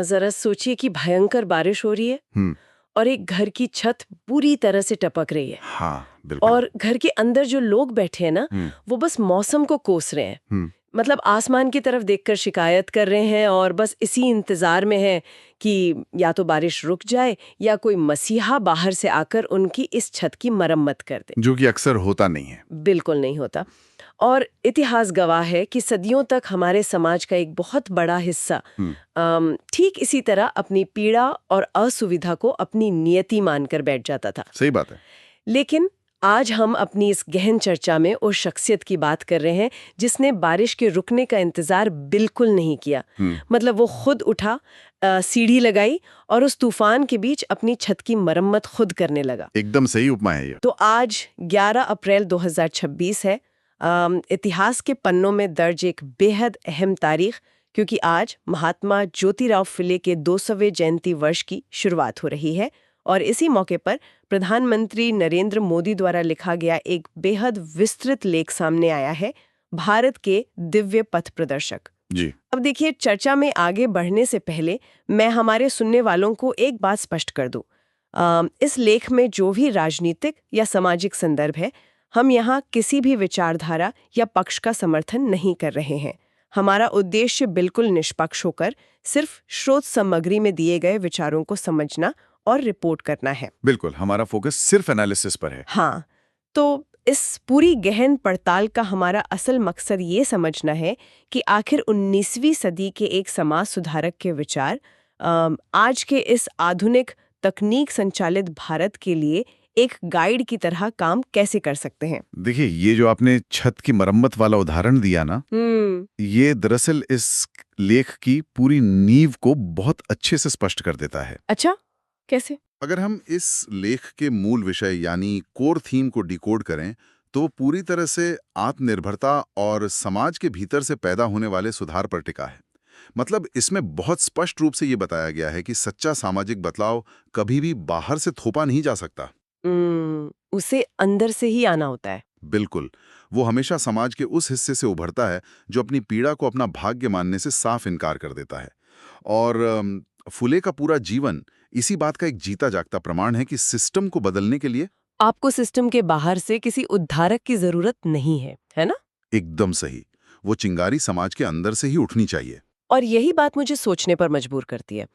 जरा सोचिए कि भयंकर बारिश हो रही है हम्म। और एक घर की छत पूरी तरह से टपक रही है। हाँ, बिल्कुल। और घर के अंदर जो लोग बैठे हैं ना, वो बस मौसम को कोस रहे हैं। मतलब आसमान की तरफ देखकर शिकायत कर रहे हैं और बस इसी इंतजार में है कि या तो बारिश रुक जाए या कोई मसीहा बाहर से आकर उनकी इस छत की मरम्मत कर दे, जो कि अक्सर होता नहीं है। बिल्कुल नहीं होता। और इतिहास गवाह है कि सदियों तक हमारे समाज का एक बहुत बड़ा हिस्सा ठीक इसी तरह अपनी पीड़ा और असुविधा को अपनी नियति मानकर बैठ जाता था। सही बात है। लेकिन आज हम अपनी इस गहन चर्चा में उस शख्सियत की बात कर रहे हैं जिसने बारिश के रुकने का इंतजार बिल्कुल नहीं किया। मतलब वो खुद उठा, सीढ़ी लगाई और उस तूफान के बीच अपनी छत की मरम्मत खुद करने लगा। एकदम सही उपमा है ये। तो आज 11 अप्रैल 2026 है। इतिहास के पन्नों में दर्ज एक बेहद अहम तारीख, क्योंकि आज महात्मा ज्योतिराव फुले के 200वें जयंती वर्ष की शुरुआत हो रही है। और इसी मौके पर प्रधानमंत्री नरेंद्र मोदी द्वारा लिखा गया एक बेहद विस्तृत लेख सामने आया है, भारत के दिव्य पथ प्रदर्शक जी। अब देखिए, चर्चा में आगे बढ़ने से पहले मैं हमारे सुनने वालों को एक बात स्पष्ट कर दूं। इस लेख में जो भी राजनीतिक या सामाजिक संदर्भ है, हम यहाँ किसी भी विचारधारा या पक्ष का समर्थन नहीं कर रहे हैं। हमारा उद्देश्य बिल्कुल निष्पक्ष होकर सिर्फ स्रोत सामग्री में दिए गए विचारों को समझना और रिपोर्ट करना है। बिल्कुल, हमारा फोकस सिर्फ एनालिसिस पर है। हाँ, तो इस पूरी गहन पड़ताल का हमारा असल मकसद ये समझना है कि आखिर 19वीं सदी के एक समाज सुधारक के विचार आज के इस आधुनिक तकनीक संचालित भारत के लिए एक गाइड की तरह काम कैसे कर सकते हैं। देखिए, ये जो आपने छत की मरम्मत वाला उदाहरण दिया ना, ये दरअसल इस लेख की पूरी नींव को बहुत अच्छे से स्पष्ट कर देता है। अच्छा, कैसे? अगर हम इस लेख के मूल विषय यानी कोर थीम को डिकोड करें, तो पूरी तरह से आत्मनिर्भरता और समाज के भीतर से पैदा होने वाले सुधार पर टिका है। मतलब इसमें बहुत स्पष्ट रूप से ये बताया गया है कि सच्चा सामाजिक बदलाव कभी भी बाहर से थोपा नहीं जा सकता। उसे अंदर से ही आना होता है। बिल्कुल, वो हमेशा समाज के उस हिस्से से उभरता है जो अपनी पीड़ा को अपना भाग्य मानने से साफ इनकार कर देता है। और फुले का पूरा जीवन इसी बात का एक जीता जागता प्रमाण है कि सिस्टम को बदलने के लिए आपको सिस्टम के बाहर से किसी उद्धारक की जरूरत नहीं है ना? एकदम सही, वो चिंगारी समाज के अंदर से ही उठनी चाहिए। और यही बात मुझे सोचने पर मजबूर करती है।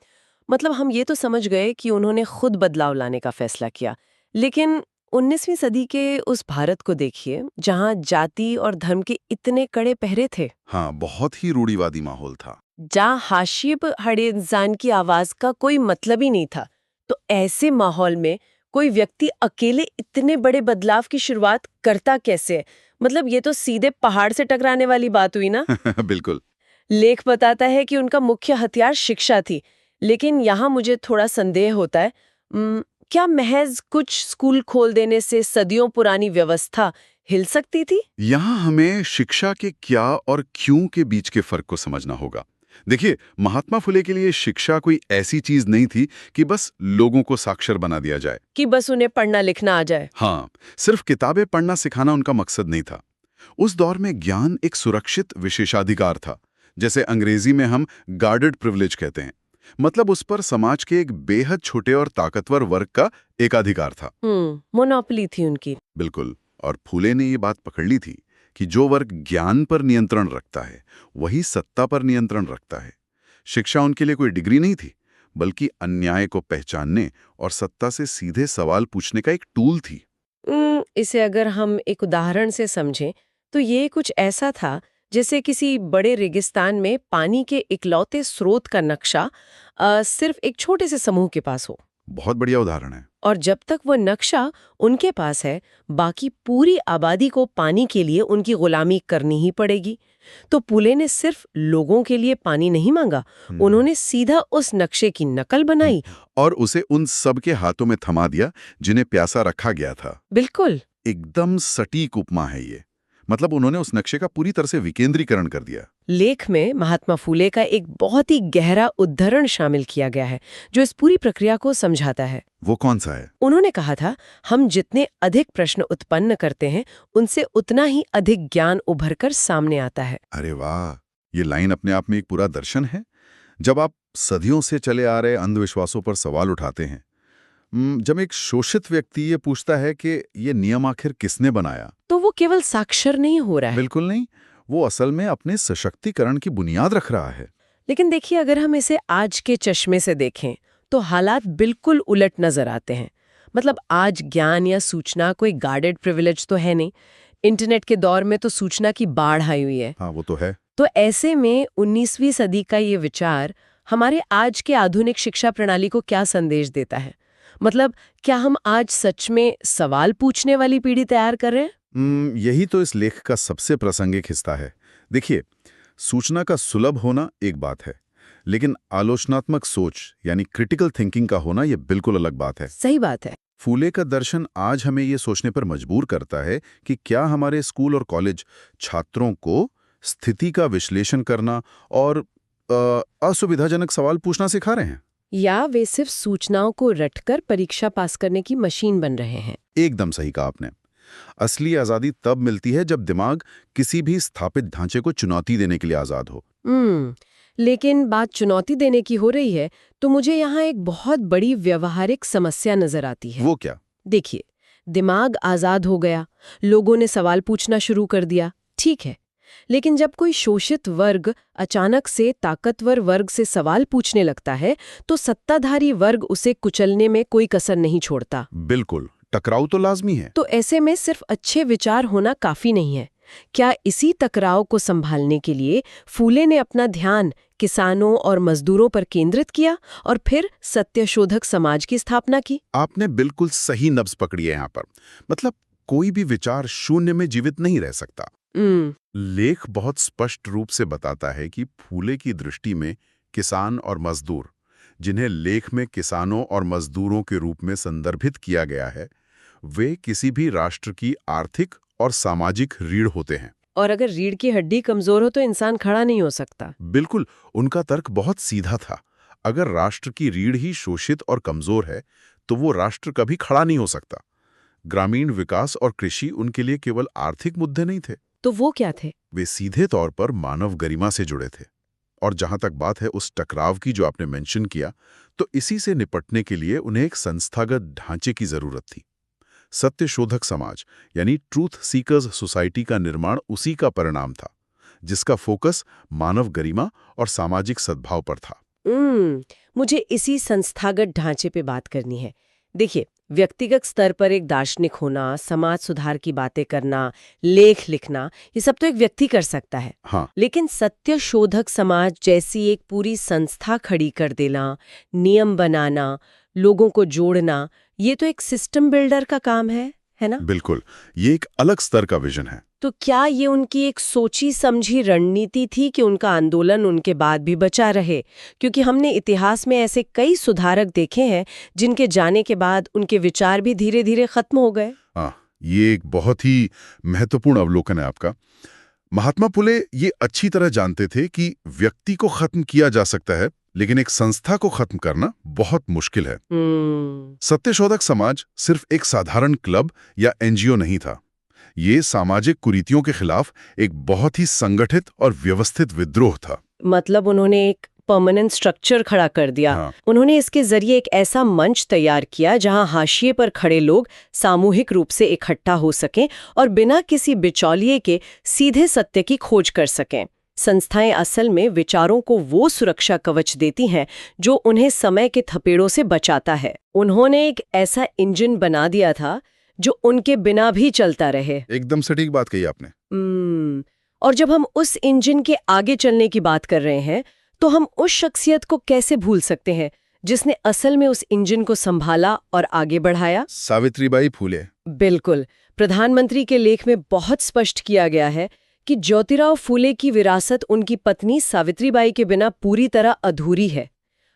मतलब हम ये तो समझ गए कि उन्होंने खुद बदलाव लाने का फैसला किया, लेकिन 19वीं सदी के उस भारत को देखिए जहां जाति और धर्म के इतने कड़े पहरे थे। हाँ, बहुत ही रूढ़िवादी माहौल था। जहां हाशिए पर खड़े इंसान की आवाज का कोई मतलब ही नहीं था। तो ऐसे माहौल में कोई व्यक्ति अकेले इतने बड़े बदलाव की शुरुआत करता कैसे है? मतलब ये तो सीधे पहाड़ से टकराने वाली बात हुई ना। बिल्कुल। लेख बताता है कि उनका मुख्य हथियार शिक्षा थी, लेकिन यहाँ मुझे थोड़ा संदेह होता है। क्या महज कुछ स्कूल खोल देने से सदियों पुरानी व्यवस्था हिल सकती थी? यहाँ हमें शिक्षा के क्या और क्यों के बीच के फर्क को समझना होगा। देखिए, महात्मा फुले के लिए शिक्षा कोई ऐसी चीज नहीं थी कि बस लोगों को साक्षर बना दिया जाए, कि बस उन्हें पढ़ना लिखना आ जाए। हाँ, सिर्फ किताबें पढ़ना सिखाना उनका मकसद नहीं था। उस दौर में ज्ञान एक सुरक्षित विशेषाधिकार था, जैसे अंग्रेजी में हम गार्डेड प्रिविलेज कहते हैं। मतलब उस पर समाज के एक बेहद छोटे और ताकतवर वर्ग का एकाधिकार था। मोनोपोली थी उनकी। बिल्कुल। और फूले ने ये बात पकड़ ली थी कि जो वर्ग ज्ञान पर नियंत्रण रखता है वही सत्ता पर नियंत्रण रखता है। शिक्षा उनके लिए कोई डिग्री नहीं थी, बल्कि अन्याय को पहचानने और सत्ता से सीधे सवाल पूछने का एक टूल थी। इसे अगर हम एक उदाहरण से समझें तो ये कुछ ऐसा था जैसे किसी बड़े रेगिस्तान में पानी के इकलौते स्रोत का नक्शा सिर्फ एक छोटे से समूह के पास हो। बहुत बढ़िया उदाहरण है। और जब तक वो नक्शा उनके पास है, बाकी पूरी आबादी को पानी के लिए उनकी गुलामी करनी ही पड़ेगी। तो पुले ने सिर्फ लोगों के लिए पानी नहीं मांगा, उन्होंने सीधा उस नक्शे की नकल बनाई और उसे उन सब के हाथों में थमा दिया जिन्हें प्यासा रखा गया था। बिल्कुल, एकदम सटीक उपमा है ये। मतलब उन्होंने उस नक्शे का पूरी तरह से विकेंद्रीकरण कर दिया। लेख में महात्मा फुले का एक बहुत ही गहरा उद्धरण शामिल किया गया है जो इस पूरी प्रक्रिया को समझाता है। वो कौन सा है? उन्होंने कहा था, हम जितने अधिक प्रश्न उत्पन्न करते हैं उनसे उतना ही अधिक ज्ञान उभर कर सामने आता है। अरे वाह, ये लाइन अपने आप में एक पूरा दर्शन है। जब आप सदियों से चले आ रहे अंधविश्वासों पर सवाल उठाते हैं। जब एक शोषित व्यक्ति ये पूछता है कि ये नियम आखिर किसने बनाया, तो वो केवल साक्षर नहीं हो रहा है। बिल्कुल नहीं, वो असल में अपने सशक्तिकरण की बुनियाद रख रहा है। लेकिन देखिए, अगर हम इसे आज के चश्मे से देखें तो हालात बिल्कुल उलट नजर आते हैं। मतलब आज ज्ञान या सूचना कोई गार्डेड प्रिविलेज तो है नहीं। इंटरनेट के दौर में तो सूचना की बाढ़ आई हुई है। हाँ, वो तो है। तो ऐसे में 19वीं सदी का ये विचार हमारे आज के आधुनिक शिक्षा प्रणाली को क्या संदेश देता है? मतलब क्या हम आज सच में सवाल पूछने वाली पीढ़ी तैयार कर रहे हैं? यही तो इस लेख का सबसे प्रासंगिक हिस्सा है। देखिए, सूचना का सुलभ होना एक बात है, लेकिन आलोचनात्मक सोच यानी क्रिटिकल थिंकिंग का होना यह बिल्कुल अलग बात है। सही बात है। फूले का दर्शन आज हमें ये सोचने पर मजबूर करता है कि क्या हमारे स्कूल और कॉलेज छात्रों को स्थिति का विश्लेषण करना और असुविधाजनक सवाल पूछना सिखा रहे हैं, या वे सिर्फ सूचनाओं को रटकर परीक्षा पास करने की मशीन बन रहे हैं। एकदम सही कहा आपने। असली आजादी तब मिलती है जब दिमाग किसी भी स्थापित ढांचे को चुनौती देने के लिए आजाद हो। लेकिन बात चुनौती देने की हो रही है तो मुझे यहाँ एक बहुत बड़ी व्यवहारिक समस्या नजर आती है। वो क्या? देखिए, दिमाग आजाद हो गया, लोगों ने सवाल पूछना शुरू कर दिया, ठीक है। लेकिन जब कोई शोषित वर्ग अचानक से ताकतवर वर्ग से सवाल पूछने लगता है तो सत्ताधारी वर्ग उसे कुचलने में कोई कसर नहीं छोड़ता। बिल्कुल, टकराव तो लाजमी है। तो ऐसे में सिर्फ अच्छे विचार होना काफी नहीं है। क्या इसी टकराव को संभालने के लिए फूले ने अपना ध्यान किसानों और मजदूरों पर केंद्रित किया और फिर सत्यशोधक समाज की स्थापना की? आपने बिल्कुल सही नब्ज पकड़ी है यहाँ पर। मतलब कोई भी विचार शून्य में जीवित नहीं रह सकता। लेख बहुत स्पष्ट रूप से बताता है कि फूले की दृष्टि में किसान और मजदूर, जिन्हें लेख में किसानों और मजदूरों के रूप में संदर्भित किया गया है, वे किसी भी राष्ट्र की आर्थिक और सामाजिक रीढ़ होते हैं। और अगर रीढ़ की हड्डी कमजोर हो तो इंसान खड़ा नहीं हो सकता। बिल्कुल, उनका तर्क बहुत सीधा था। अगर राष्ट्र की रीढ़ ही शोषित और कमजोर है तो वो राष्ट्र कभी खड़ा नहीं हो सकता। ग्रामीण विकास और कृषि उनके लिए केवल आर्थिक मुद्दे नहीं थे। तो वो क्या थे? वे सीधे तौर पर मानव गरिमा से जुड़े थे। और जहां तक बात है उस टकराव की जो आपने मेंशन किया, तो इसी से निपटने के लिए उन्हें एक संस्थागत ढांचे की जरूरत थी। सत्यशोधक समाज यानी ट्रूथ सीकर्स सोसाइटी का निर्माण उसी का परिणाम था, जिसका फोकस मानव गरिमा और सामाजिक सद्भाव पर था। मुझे इसी संस्थागत ढांचे पे बात करनी है। देखिए, व्यक्तिगत स्तर पर एक दार्शनिक होना, समाज सुधार की बातें करना, लेख लिखना, ये सब तो एक व्यक्ति कर सकता है। हाँ। लेकिन सत्यशोधक समाज जैसी एक पूरी संस्था खड़ी कर देना, नियम बनाना, लोगों को जोड़ना, ये तो एक सिस्टम बिल्डर का काम है ना? बिल्कुल, ये एक अलग स्तर का विजन है। तो क्या ये उनकी एक सोची समझी रणनीति थी कि उनका आंदोलन उनके बाद भी बचा रहे? क्योंकि हमने इतिहास में ऐसे कई सुधारक देखे हैं जिनके जाने के बाद उनके विचार भी धीरे धीरे खत्म हो गए। हाँ, ये एक बहुत ही महत्वपूर्ण अवलोकन है आपका। महात्मा फुले ये अच्छी तरह जानते थे कि व्यक्ति को खत्म किया जा सकता है, लेकिन एक संस्था को खत्म करना बहुत मुश्किल है। सत्यशोधक समाज सिर्फ एक साधारण क्लब या एनजीओ नहीं था। ये सामाजिक कुरीतियों के खिलाफ एक बहुत ही संगठित और व्यवस्थित विद्रोह था। मतलब उन्होंने एक परमानेंट स्ट्रक्चर खड़ा कर दिया। हाँ। उन्होंने इसके जरिए एक ऐसा मंच तैयार किया जहां हाशिए पर खड़े लोग सामूहिक रूप से इकट्ठा हो सकें और बिना किसी बिचौलिए के सीधे सत्य की खोज कर सकें। संस्थाएं असल में विचारों को वो सुरक्षा कवच देती हैं जो उन्हें समय के थपेड़ों से बचाता है। उन्होंने एक ऐसा इंजन बना दिया था जो उनके बिना भी चलता रहे। एकदम सटीक बात कही आपने। और जब हम उस इंजन के आगे चलने की बात कर रहे हैं तो हम उस शख्सियत को कैसे भूल सकते हैं जिसने असल में उस इंजन को संभाला और आगे बढ़ाया? सावित्रीबाई फूले। बिल्कुल। प्रधानमंत्री के लेख में बहुत स्पष्ट किया गया है कि ज्योतिराव फूले की विरासत उनकी पत्नी सावित्रीबाई के बिना पूरी तरह अधूरी है।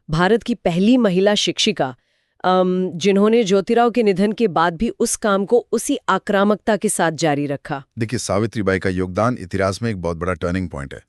भारत की पहली महिला शिक्षिका, जिन्होंने ज्योतिराव के निधन के बाद भी उस काम को उसी आक्रामकता के साथ जारी रखा। देखिए, सावित्रीबाई का योगदान इतिहास में एक बहुत बड़ा टर्निंग पॉइंट है।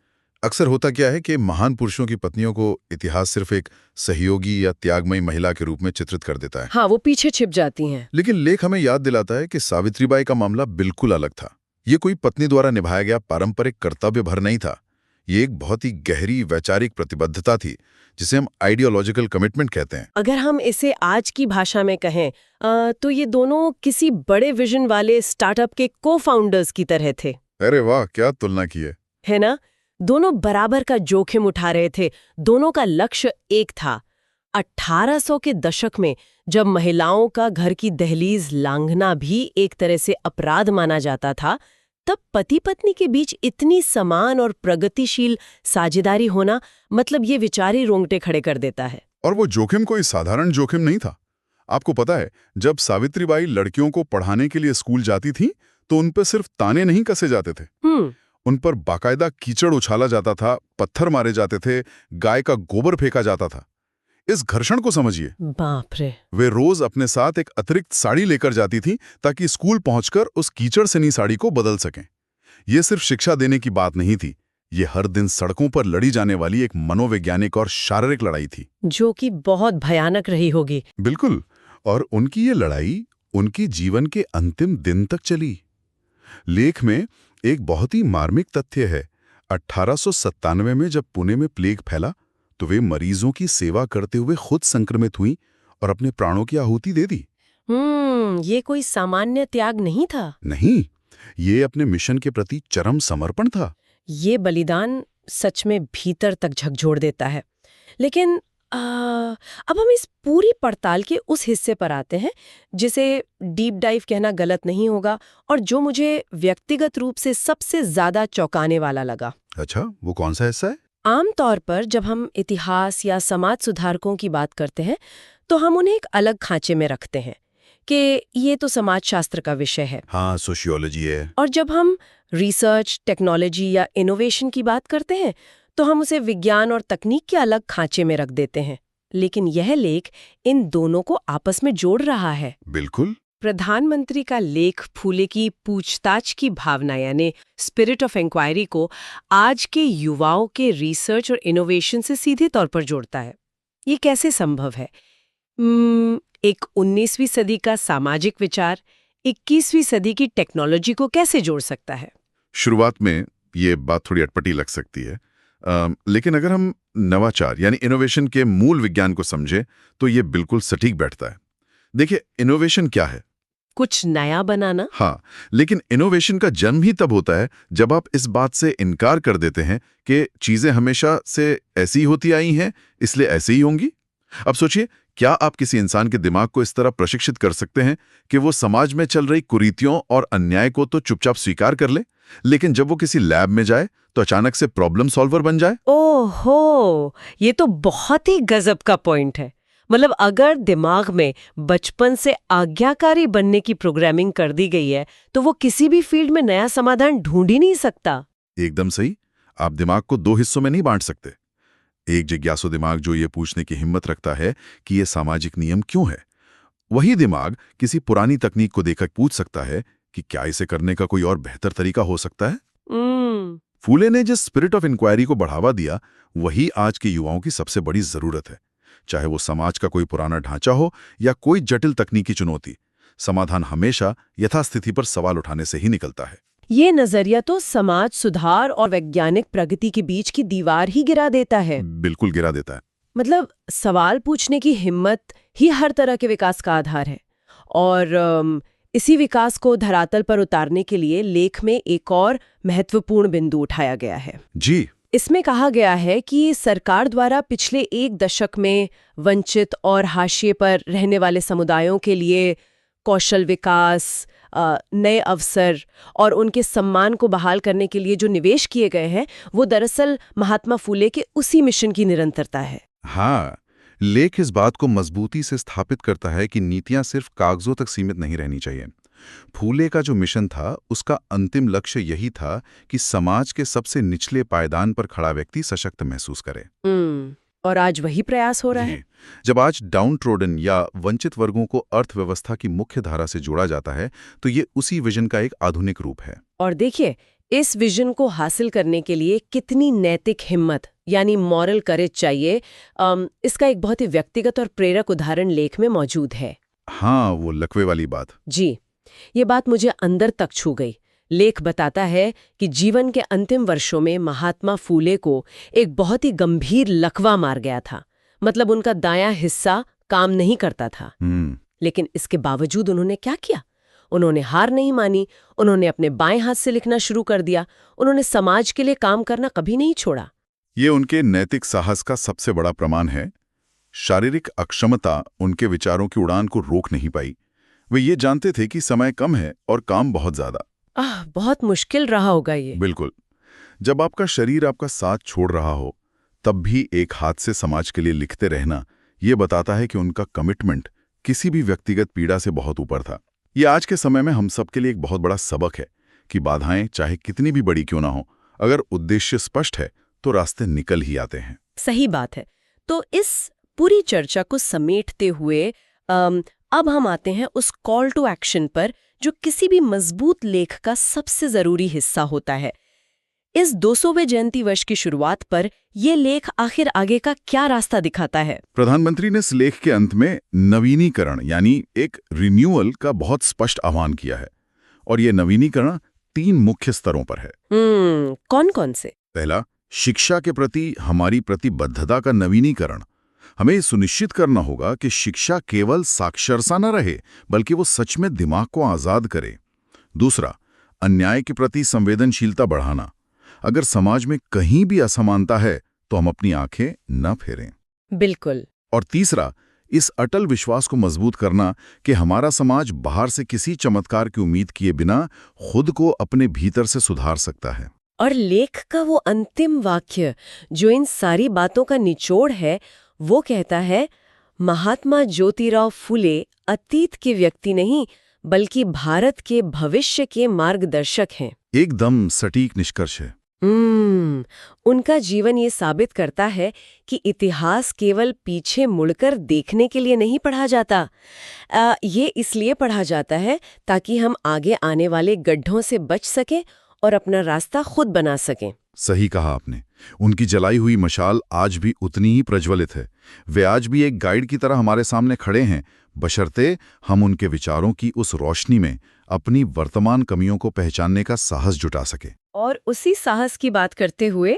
अक्सर होता क्या है कि महान पुरुषों की पत्नियों को इतिहास सिर्फ एक सहयोगी या त्यागमयी महिला के रूप में चित्रित कर देता है। हाँ, वो पीछे छिप जाती हैं। लेकिन लेख हमें याद दिलाता है कि सावित्रीबाई का मामला बिल्कुल अलग था। ये कोई पत्नी द्वारा निभाया गया पारंपरिक कर्तव्य भर नहीं था। ये एक बहुत ही गहरी वैचारिक प्रतिबद्धता थी, जिसे हम आइडियोलॉजिकल कमिटमेंट कहते हैं। अगर हम इसे आज की भाषा में कहें तो ये दोनों किसी बड़े विजन वाले स्टार्टअप के को-फाउंडर्स की तरह थे। अरे वाह, क्या तुलना की है ना? दोनों बराबर का जोखिम उठा रहे थे, दोनों का लक्ष्य एक था। 1800 के दशक में जब महिलाओं का घर की दहलीज लांघना भी एक तरह से अपराध माना जाता था, तब पति पत्नी के बीच इतनी समान और प्रगतिशील साझेदारी होना, मतलब ये विचार ही रोंगटे खड़े कर देता है। और वो जोखिम कोई साधारण जोखिम नहीं था। आपको पता है, जब सावित्रीबाई लड़कियों को पढ़ाने के लिए स्कूल जाती थी, तो उन पर सिर्फ ताने नहीं कसे जाते थे, उन पर बाकायदा कीचड़ उछाला जाता था, पत्थर मारे जाते थे, गाय का गोबर फेंका जाता था। इस घर्षण को समझिए। बाप रे। वे रोज अपने साथ एक अतिरिक्त साड़ी लेकर जाती थी ताकि स्कूल पहुंचकर उस कीचड़ सनी साड़ी को बदल सकें। ये सिर्फ शिक्षा देने की बात नहीं थी, ये हर दिन सड़कों पर लड़ी जाने वाली एक मनोवैज्ञानिक और शारीरिक लड़ाई थी, जो कि बहुत भयानक रही होगी। बिल्कुल। और उनकी ये लड़ाई उनके जीवन के अंतिम दिन तक चली। लेख में एक बहुत ही मार्मिक तथ्य है। 1897 में जब पुणे में प्लेग फैला, तो वे मरीजों की सेवा करते हुए खुद संक्रमित हुई और अपने प्राणों की आहुति दे दी। ये कोई सामान्य त्याग नहीं था। नहीं, ये अपने मिशन के प्रति चरम समर्पण था। ये बलिदान सच में भीतर तक झकझोर देता है। लेकिन अब हम इस पूरी पड़ताल के उस हिस्से पर आते हैं जिसे डीप डाइव कहना गलत नहीं होगा, और जो मुझे व्यक्तिगत रूप से सबसे ज्यादा चौंकाने वाला लगा। अच्छा, वो कौन सा हिस्सा है? आमतौर पर जब हम इतिहास या समाज सुधारकों की बात करते हैं तो हम उन्हें एक अलग खांचे में रखते हैं कि ये तो समाजशास्त्र का विषय है। हाँ, सोशियोलॉजी है। और जब हम रिसर्च, टेक्नोलॉजी या इनोवेशन की बात करते हैं तो हम उसे विज्ञान और तकनीक के अलग खांचे में रख देते हैं। लेकिन यह लेख इन दोनों को आपस में जोड़ रहा है। बिल्कुल। प्रधानमंत्री का लेख फूले की पूछताछ की भावना यानी स्पिरिट ऑफ इंक्वायरी को आज के युवाओं के रिसर्च और इनोवेशन से सीधे तौर पर जोड़ता है। ये कैसे संभव है? एक 19वीं सदी का सामाजिक विचार 21वीं सदी की टेक्नोलॉजी को कैसे जोड़ सकता है? शुरुआत में ये बात थोड़ी अटपटी लग सकती है, लेकिन अगर हम नवाचार यानी इनोवेशन के मूल विज्ञान को समझें तो ये बिल्कुल सटीक बैठता है। देखिए, इनोवेशन क्या है? कुछ नया बनाना। हाँ, लेकिन इनोवेशन का जन्म ही तब होता है जब आप इस बात से इनकार कर देते हैं कि चीजें हमेशा से ऐसी होती आई हैं, इसलिए ऐसे ही होंगी। अब सोचिए, क्या आप किसी इंसान के दिमाग को इस तरह प्रशिक्षित कर सकते हैं कि वो समाज में चल रही कुरीतियों और अन्याय को तो चुपचाप स्वीकार कर ले, लेकिन जब वो किसी लैब में जाए तो अचानक से प्रॉब्लम सॉल्वर बन जाए? ओहो, ये तो बहुत ही गजब का पॉइंट है। मतलब अगर दिमाग में बचपन से आज्ञाकारी बनने की प्रोग्रामिंग कर दी गई है तो वो किसी भी फील्ड में नया समाधान ढूंढ ही नहीं सकता। एकदम सही। आप दिमाग को दो हिस्सों में नहीं बांट सकते। एक जिज्ञासु दिमाग जो ये पूछने की हिम्मत रखता है कि ये सामाजिक नियम क्यों है, वही दिमाग किसी पुरानी तकनीक को देखकर पूछ सकता है कि क्या इसे करने का कोई और बेहतर तरीका हो सकता है। फूले ने जिस स्पिरिट ऑफ इंक्वायरी को बढ़ावा दिया, वही आज के युवाओं की सबसे बड़ी जरूरत है। चाहे वो समाज का कोई पुराना ढांचा हो या कोई जटिल तकनीकी चुनौती, समाधान हमेशा यथास्थिति पर सवाल उठाने से ही निकलता है। ये नजरिया तो समाज सुधार और वैज्ञानिक प्रगति के बीच की दीवार ही गिरा देता है। बिल्कुल गिरा देता है। मतलब सवाल पूछने की हिम्मत ही हर तरह के विकास का आधार है। और इसी विकास को धरातल पर उतारने के लिए लेख में एक और महत्वपूर्ण बिंदु उठाया गया है। जी। इसमें कहा गया है कि सरकार द्वारा पिछले एक दशक में वंचित और हाशिए पर रहने वाले समुदायों के लिए कौशल विकास, नए अवसर और उनके सम्मान को बहाल करने के लिए जो निवेश किए गए हैं, वो दरअसल महात्मा फूले के उसी मिशन की निरंतरता है। हाँ, लेख इस बात को मजबूती से स्थापित करता है कि नीतियां सिर्फ कागजों तक सीमित नहीं रहनी चाहिए। फूले का जो मिशन था, उसका अंतिम लक्ष्य यही था कि समाज के सबसे निचले पायदान पर खड़ा व्यक्ति सशक्त महसूस करे। और आज वही प्रयास हो रहा है। जब आज डाउन ट्रोडन या वंचित वर्गों को अर्थव्यवस्था की मुख्य धारा से जोड़ा जाता है, तो ये उसी विजन का एक आधुनिक रूप है। और देखिए, इस विजन को हासिल करने के लिए कितनी नैतिक हिम्मत यानी मॉरल करेज चाहिए, इसका एक बहुत ही व्यक्तिगत और प्रेरक उदाहरण लेख में मौजूद है। हाँ, वो लकवे वाली बात। जी, ये बात मुझे अंदर तक छू गई। लेख बताता है कि जीवन के अंतिम वर्षों में महात्मा फूले को एक बहुत ही गंभीर लकवा मार गया था। मतलब उनका दायां हिस्सा काम नहीं करता था। लेकिन इसके बावजूद उन्होंने क्या किया? उन्होंने हार नहीं मानी। उन्होंने अपने बाएं हाथ से लिखना शुरू कर दिया। उन्होंने समाज के लिए काम करना कभी नहीं छोड़ा। ये उनके नैतिक साहस का सबसे बड़ा प्रमाण है। शारीरिक अक्षमता उनके विचारों की उड़ान को रोक नहीं पाई। वे ये जानते थे कि समय कम है और काम बहुत ज्यादा। बहुत मुश्किल रहा होगा ये। बिल्कुल। जब आपका शरीर आपका साथ छोड़ रहा हो, तब भी एक हाथ से समाज के लिए लिखते रहना, ये बताता है कि उनका कमिटमेंट किसी भी व्यक्तिगत पीड़ा से बहुत ऊपर था। ये आज के समय में हम सबके लिए एक बहुत बड़ा सबक है कि बाधाएं चाहे कितनी भी बड़ी क्यों ना हो, अगर उद्देश्य स्पष्ट है तो रास्ते निकल ही आते हैं। सही बात है। तो इस पूरी चर्चा को समेटते हुए अब हम आते हैं उस कॉल टू एक्शन पर, जो किसी भी मजबूत लेख का सबसे जरूरी हिस्सा होता है। इस 200वें जयंती वर्ष की शुरुआत पर यह लेख आखिर आगे का क्या रास्ता दिखाता है? प्रधानमंत्री ने इस लेख के अंत में नवीनीकरण यानी एक रिन्यूअल का बहुत स्पष्ट आह्वान किया है। और यह नवीनीकरण 3 मुख्य स्तरों पर है। कौन कौन से? पहला, शिक्षा के प्रति हमारी प्रतिबद्धता का नवीनीकरण। हमें ये सुनिश्चित करना होगा कि शिक्षा केवल साक्षरता न रहे, बल्कि वो सच में दिमाग को आजाद करे। दूसरा, अन्याय के प्रति संवेदनशीलता बढ़ाना। अगर समाज में कहीं भी असमानता है तो हम अपनी आंखें न फेरें। बिल्कुल। और तीसरा, इस अटल विश्वास को मजबूत करना कि हमारा समाज बाहर से किसी चमत्कार की उम्मीद किए बिना खुद को अपने भीतर से सुधार सकता है। और लेख का वो अंतिम वाक्य जो इन सारी बातों का निचोड़ है, वो कहता है, महात्मा ज्योतिराव फुले अतीत के व्यक्ति नहीं, बल्कि भारत के भविष्य के मार्गदर्शक हैं। एकदम सटीक निष्कर्ष है। उनका जीवन ये साबित करता है कि इतिहास केवल पीछे मुड़कर देखने के लिए नहीं पढ़ा जाता। ये इसलिए पढ़ा जाता है ताकि हम आगे आने वाले गड्ढों से बच सकें और अपना रास्ता खुद बना सकें। सही कहा आपने। उनकी जलाई हुई मशाल आज भी उतनी ही प्रज्वलित है। वे आज भी एक गाइड की तरह हमारे सामने खड़े हैं, बशर्ते हम उनके विचारों की उस रोशनी में अपनी वर्तमान कमियों को पहचानने का साहस जुटा सके। और उसी साहस की बात करते हुए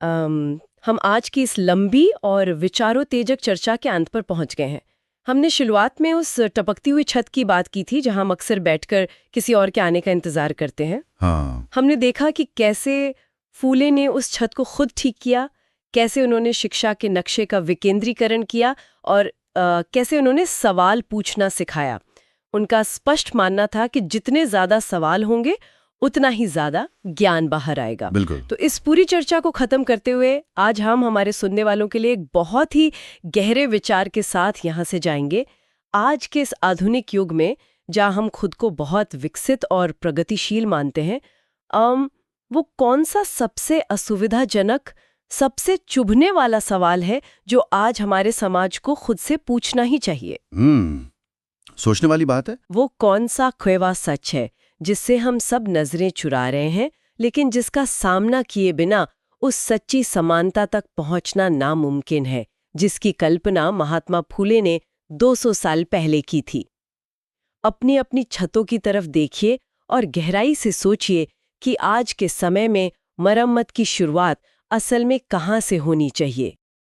हम आज की इस लंबी और विचारोत्तेजक चर्चा के अंत पर पहुंच गए हैं। हमने शुरुआत में उस टपकती हुई छत की बात की थी जहां हम अक्सर बैठकर किसी और के आने का इंतजार करते हैं। हाँ। हमने देखा कि कैसे फूले ने उस छत को खुद ठीक किया, कैसे उन्होंने शिक्षा के नक्शे का विकेंद्रीकरण किया और कैसे उन्होंने सवाल पूछना सिखाया। उनका स्पष्ट मानना था कि जितने ज्यादा सवाल होंगे उतना ही ज्यादा ज्ञान बाहर आएगा। बिल्कुल। तो इस पूरी चर्चा को खत्म करते हुए आज हम हमारे सुनने वालों के लिए एक बहुत ही गहरे विचार के साथ यहाँ से जाएंगे। आज के इस आधुनिक युग में जहाँ हम खुद को बहुत विकसित और प्रगतिशील मानते हैं, वो कौन सा सबसे असुविधाजनक, सबसे चुभने वाला सवाल है जो आज हमारे समाज को खुद से पूछना ही चाहिए? सोचने वाली बात है। वो कौन सा ख्वेवा सच है जिससे हम सब नजरें चुरा रहे हैं, लेकिन जिसका सामना किए बिना उस सच्ची समानता तक पहुंचना नामुमकिन है, जिसकी कल्पना महात्मा फूले ने 200 साल पहले की थी? अपनी अपनी छतों की तरफ देखिए और गहराई से सोचिए कि आज के समय में मरम्मत की शुरुआत असल में कहाँ से होनी चाहिए।